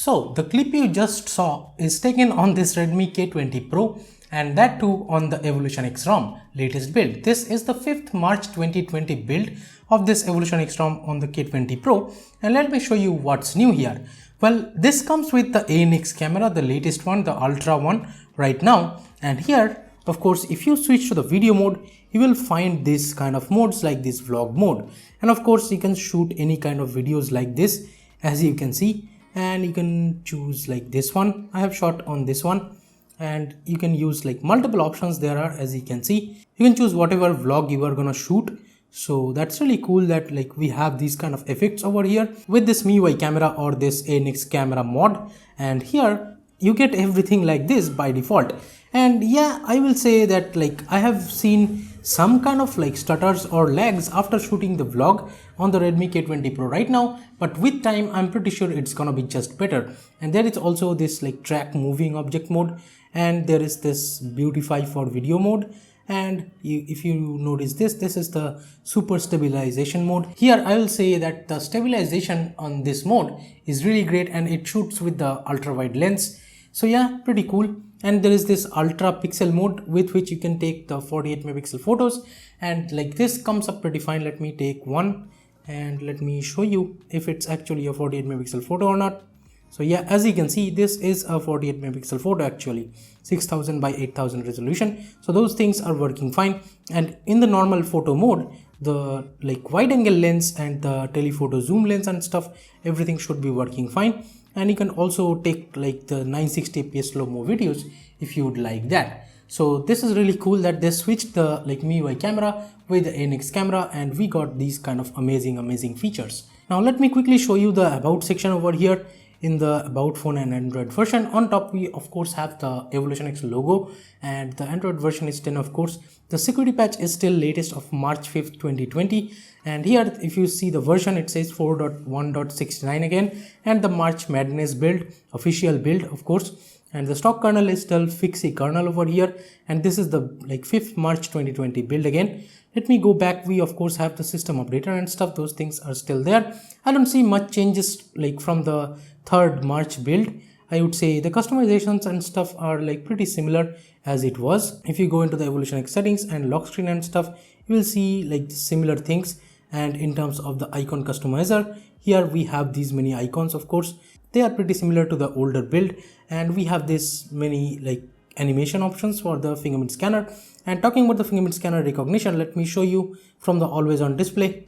So the clip you just saw is taken on this Redmi K20 Pro, and that too on the EvolutionX ROM latest build. This is the 5th March 2020 build of this EvolutionX ROM on the K20 Pro, and let me show you what's new here. Well, this comes with the ANX camera, the latest one, the Ultra one right now, and here of course if you switch to the video mode, you will find this kind of modes like this vlog mode, and of course you can shoot any kind of videos like this as you can see, and you can choose like this one. I have shot on this one, and you can use like multiple options there are, as you can see. You can choose whatever vlog you are gonna shoot. So that's really cool that like we have these kind of effects over here with this MIUI camera or this ANX camera mod, and here you get everything like this by default. And yeah, I will say that like I have seen some kind of like stutters or lags after shooting the vlog on the Redmi K20 Pro right now, but with time I'm pretty sure it's gonna be just better. And there is also this like track moving object mode, and there is this beautify for video mode, and if you notice this is the super stabilization mode. Here I will say that the stabilization on this mode is really great, and it shoots with the ultra wide lens. So yeah, pretty cool. And there is this ultra pixel mode with which you can take the 48 megapixel photos, and like this comes up pretty fine. Let me take one and let me show you if it's actually a 48 megapixel photo or not. So yeah, as you can see, this is a 48 megapixel photo, actually 6000 by 8000 resolution. So those things are working fine. And in the normal photo mode, the like wide angle lens and the telephoto zoom lens and stuff, everything should be working fine. And you can also take like the 960 fps slow-mo videos if you would like that. So this is really cool that they switched the like MIUI camera with the ANX camera, and we got these kind of amazing features. Now let me quickly show you the about section over here. In the about phone and Android version, on top we of course have the EvolutionX logo, and the Android version is 10 of course. The security patch is still latest of March 5th 2020, and here if you see the version, it says 4.1.69 again, and the March Madness build, official build of course, and the stock kernel is still Fixie kernel over here, and this is the like 5th March 2020 build again. Let me go back. We of course have the system updater and stuff, those things are still there. I don't see much changes like from the 3rd March build. I would say the customizations and stuff are like pretty similar as it was. If you go into the EvolutionX settings and lock screen and stuff, you will see like similar things. And in terms of the icon customizer, here we have these many icons. Of course they are pretty similar to the older build, and we have this many like animation options for the fingerprint scanner. And talking about the fingerprint scanner recognition, let me show you from the always on display,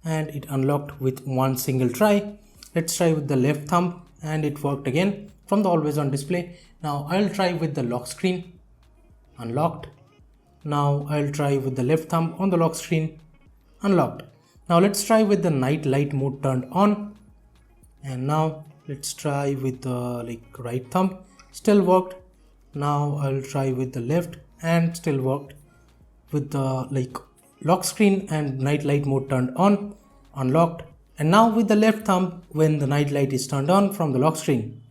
and it unlocked with one single try. Let's try with the left thumb, and it worked again from the always on display. Now I'll try with the lock screen, unlocked. Now I'll try with the left thumb on the lock screen, unlocked. Now let's try with the night light mode turned on, and now let's try with the like right thumb, still worked. Now I'll try with the left, and still worked. With the like lock screen and night light mode turned on, unlocked. And now with the left thumb when the night light is turned on from the lock screen,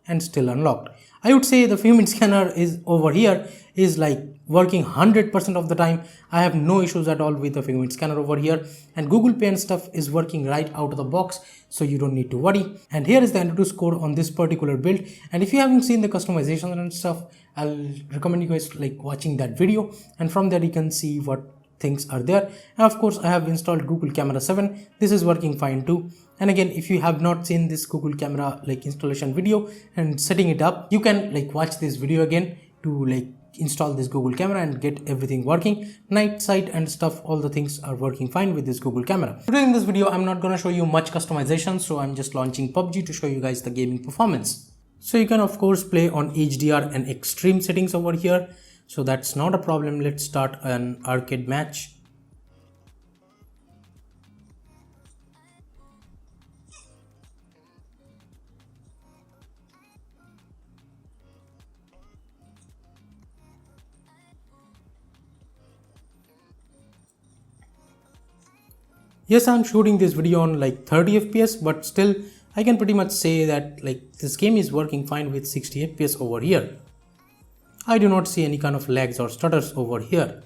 and still unlocked. I would say the fingerprint scanner is over here is like working 100% of the time. I have no issues at all with the fingerprint scanner over here, and Google Pay and stuff is working right out of the box, so you don't need to worry. And here is the Antutu score on this particular build, and if you haven't seen the customization and stuff, I'll recommend you guys like watching that video, and from there you can see what things are there. And of course I have installed Google Camera 7. This is working fine too. And again, if you have not seen this Google Camera like installation video and setting it up, you can like watch this video again to like install this Google Camera and get everything working. Night sight and stuff, all the things are working fine with this Google Camera. Today in this video I'm not gonna show you much customization, so I'm just launching PUBG to show you guys the gaming performance. So you can of course play on HDR and extreme settings over here, so that's not a problem. Let's start an arcade match. Yes, I'm shooting this video on like 30 FPS, but still I can pretty much say that like this game is working fine with 60 FPS over here. I do not see any kind of lags or stutters over here.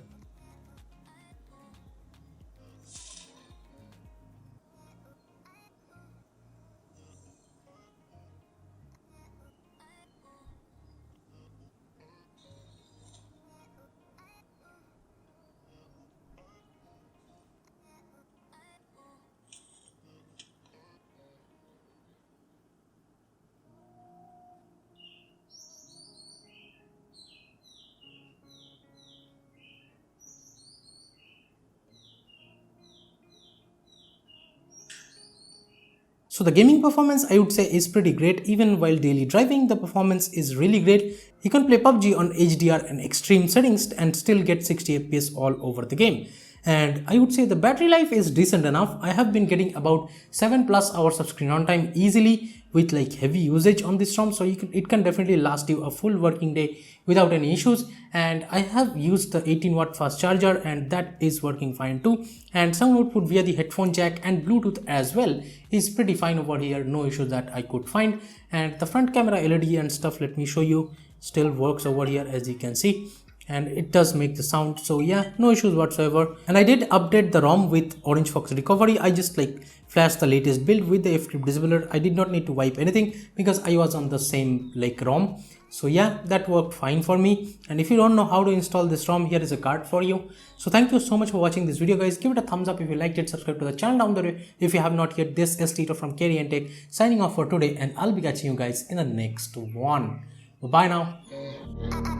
So the gaming performance I would say is pretty great. Even while daily driving, the performance is really great. You can play PUBG on HDR and extreme settings and still get 60 FPS all over the game. And I would say the battery life is decent enough. I have been getting about 7+ hours of screen on time easily with like heavy usage on this ROM, so it can definitely last you a full working day without any issues. And I have used the 18-watt fast charger and that is working fine too. And sound output via the headphone jack and Bluetooth as well is pretty fine over here, no issues that I could find. And the front camera LED and stuff, let me show you, still works over here as you can see, and it does make the sound. So yeah, no issues whatsoever. And I did update the ROM with Orange Fox recovery. I just like flashed the latest build with the FTP disabler. I did not need to wipe anything because I was on the same like ROM. So yeah, that worked fine for me. And if you don't know how to install this ROM, here is a card for you. So thank you so much for watching this video, guys. Give it a thumbs up if you liked it. Subscribe to the channel down there if you have not yet. This is Tito from Carry and Tech signing off for today, and I'll be catching you guys in the next one. Bye now.